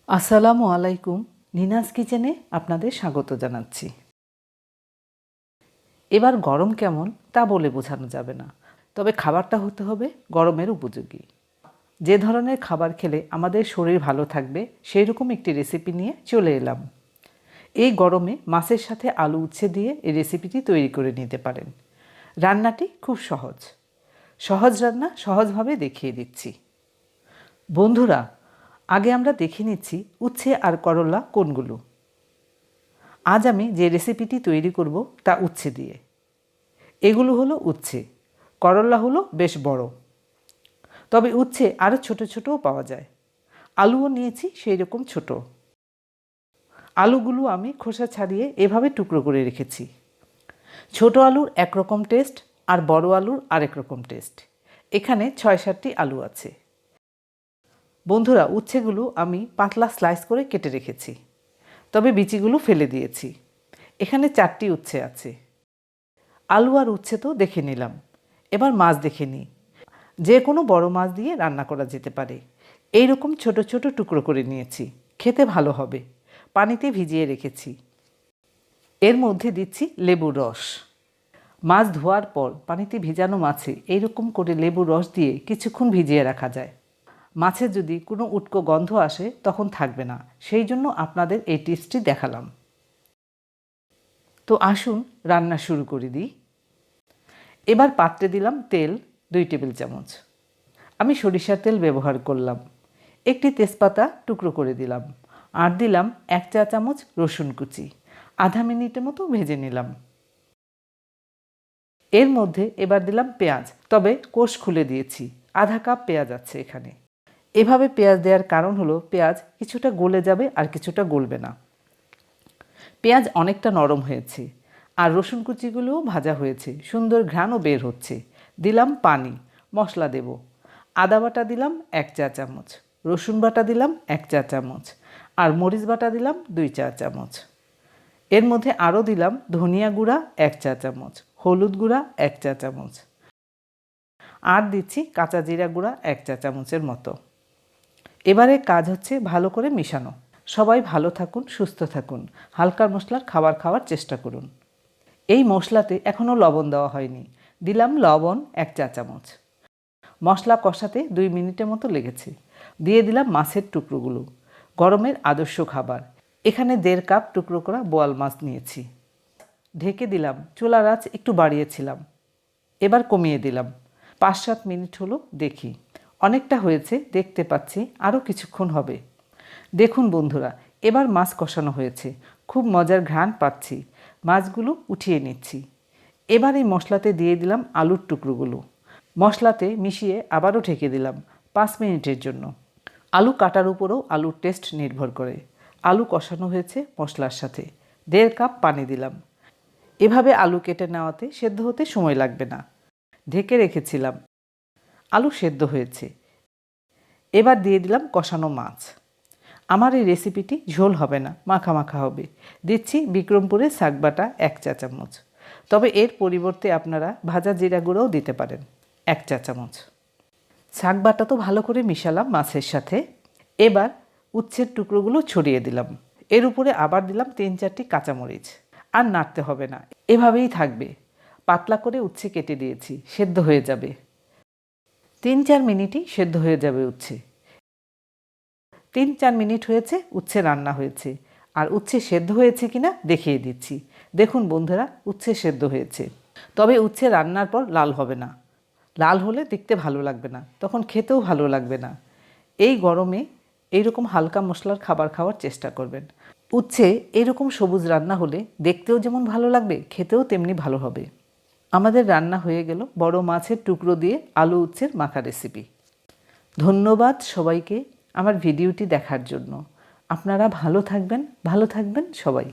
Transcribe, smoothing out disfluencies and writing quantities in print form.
আসসালামু আলাইকুম। নিনাস কিচেনে আপনাদের স্বাগত জানাচ্ছি। এবার গরম কেমন তা বলে বোঝানো যাবে না, তবে খাবারটা হতে হবে গরমের উপযোগী। যে ধরনের খাবার খেলে আমাদের শরীর ভালো থাকবে সেই রকম একটি রেসিপি নিয়ে চলে এলাম। এই গরমে মাছের সাথে আলু উচ্ছে দিয়ে এই রেসিপিটি তৈরি করে নিতে পারেন। রান্নাটি খুব সহজ। সহজ রান্না সহজভাবে দেখিয়ে দিচ্ছি। বন্ধুরা, আগে আমরা দেখে নিচ্ছি উচ্ছে আর করলা কোনগুলো। আজ আমি যে রেসিপিটি তৈরি করব তা উচ্ছে দিয়ে। এগুলো হলো উচ্ছে, করলা হলো বেশ বড়, তবে উচ্ছে আরও ছোট ছোটও পাওয়া যায়। আলুও নিয়েছি সেই রকম ছোট। আলুগুলো আমি খোসা ছাড়িয়ে এভাবে টুকরো করে রেখেছি। ছোট আলুর একরকম টেস্ট আর বড় আলুর আরেক রকম টেস্ট। এখানে ৬-৭টি আলু আছে। বন্ধুরা, উচ্ছেগুলো আমি পাতলা স্লাইস করে কেটে রেখেছি, তবে বিচিগুলো ফেলে দিয়েছি। এখানে 4টি উচ্ছে আছে। আলু আর উচ্ছে তো দেখে নিলাম, এবার মাছ দেখে নিই। যে কোনো বড় মাছ দিয়ে রান্না করা যেতে পারে। এই রকম ছোট ছোট টুকরো করে নিয়েছি, খেতে ভালো হবে। পানিতে ভিজিয়ে রেখেছি। এর মধ্যে দিচ্ছি লেবুর রস। মাছ ধোয়ার পর পানিতে ভিজানো মাছে এইরকম করে লেবুর রস দিয়ে কিছুক্ষণ ভিজিয়ে রাখা যায়। মাছে যদি কোনো উটকো গন্ধ আসে তখন থাকবে না, সেই জন্য আপনাদের এই টিপসটি দেখালাম। তো আসুন রান্না শুরু করে দিই। এবার পাত্রে দিলাম তেল 2 টেবিল চামচ। আমি সরিষার তেল ব্যবহার করলাম। একটি তেজপাতা টুকরো করে দিলাম, আর দিলাম 1 চা চামচ রসুন কুচি। আধা মিনিটের মতো ভেজে নিলাম। এর মধ্যে এবার দিলাম পেঁয়াজ, তবে কোষ খুলে দিয়েছি। আধা কাপ পেঁয়াজ আছে এখানে। এভাবে পেঁয়াজ দেওয়ার কারণ হলো পেঁয়াজ কিছুটা গলে যাবে আর কিছুটা গলবে না। পেঁয়াজ অনেকটা নরম হয়েছে, আর রসুন কুচিগুলোও ভাজা হয়েছে, সুন্দর ঘ্রাণও বের হচ্ছে। দিলাম পানি। মশলা দেব। আদা বাটা দিলাম 1 চা চামচ, রসুন বাটা দিলাম 1 চা চামচ, আর মরিচ বাটা দিলাম 2 চা চামচ। এর মধ্যে আরও দিলাম ধনিয়া গুঁড়া 1 চা চামচ, হলুদ গুঁড়া 1 চা চামচ, আর দিচ্ছি কাঁচা জিরা গুঁড়া 1 চা চামচের মতো। এবারে কাজ হচ্ছে ভালো করে মিশানো। সবাই ভালো থাকুন, সুস্থ থাকুন। হালকা মশলার খাবার খাওয়ার চেষ্টা করুন। এই মশলাতে এখনও লবণ দেওয়া হয়নি। দিলাম লবণ 1 চা চামচ। মশলা কষাতে 2 মিনিটের মতো লেগেছে। দিয়ে দিলাম মাছের টুকরোগুলো। গরমের আদর্শ খাবার। এখানে 1.5 কাপ টুকরো করা বোয়াল মাছ নিয়েছি। ঢেকে দিলাম। চুলার আঁচ একটু বাড়িয়েছিলাম, এবার কমিয়ে দিলাম। 5-7 মিনিট হলো, দেখি। অনেকটা হয়েছে, দেখতে পাচ্ছি আরও কিছুক্ষণ হবে। দেখুন বন্ধুরা, এবার মাছ কষানো হয়েছে। খুব মজার ঘ্রাণ পাচ্ছি। মাছগুলো উঠিয়ে নিচ্ছি। এবার এই মশলাতে দিয়ে দিলাম আলুর টুকরোগুলো। মশলাতে মিশিয়ে আবারও ঢেকে দিলাম 5 মিনিটের জন্য। আলু কাটার উপরও আলুর টেস্ট নির্ভর করে। আলু কষানো হয়েছে মশলার সাথে। 1.5 কাপ পানি দিলাম। এভাবে আলু কেটে নেওয়াতে সেদ্ধ হতে সময় লাগবে না। ঢেকে রেখেছিলাম। আলু সেদ্ধ হয়েছে। এবার দিয়ে দিলাম কষানো মাছ। আমার এই রেসিপিটি ঝোল হবে না, মাখা মাখা হবে। দিচ্ছি বিক্রমপুরের শাক বাটা 1 চা চামচ, তবে এর পরিবর্তে আপনারা ভাজা জিরা গুঁড়োও দিতে পারেন 1 চা চামচ। শাক বাটা তো ভালো করে মিশালাম মাছের সাথে। এবার উচ্ছের টুকরোগুলো ছড়িয়ে দিলাম। এর উপরে আবার দিলাম 3-4টি কাঁচামরিচ। আর নাড়তে হবে না, এভাবেই থাকবে। পাতলা করে উচ্ছে কেটে দিয়েছি, সেদ্ধ হয়ে যাবে। 3-4 মিনিটই সেদ্ধ হয়ে যাবে উচ্ছে। 3-4 মিনিট হয়েছে, উচ্ছে রান্না হয়েছে। আর উচ্ছে সেদ্ধ হয়েছে কিনা দেখিয়ে দিচ্ছি। দেখুন বন্ধুরা, উচ্ছে সেদ্ধ হয়েছে, তবে উচ্ছে রান্নার পর লাল হবে না। লাল হলে দেখতে ভালো লাগবে না, তখন খেতেও ভালো লাগবে না। এই গরমে এইরকম হালকা মশলার খাবার খাওয়ার চেষ্টা করবেন। উচ্ছে এইরকম সবুজ রান্না হলে দেখতেও যেমন ভালো লাগবে, খেতেও তেমনি ভালো হবে। আমাদের রান্না হয়ে গেল বড় মাছের টুকরো দিয়ে আলু উচ্ছের মাখা রেসিপি। ধন্যবাদ সবাইকে আমার ভিডিওটি দেখার জন্য। আপনারা ভালো থাকবেন সবাই।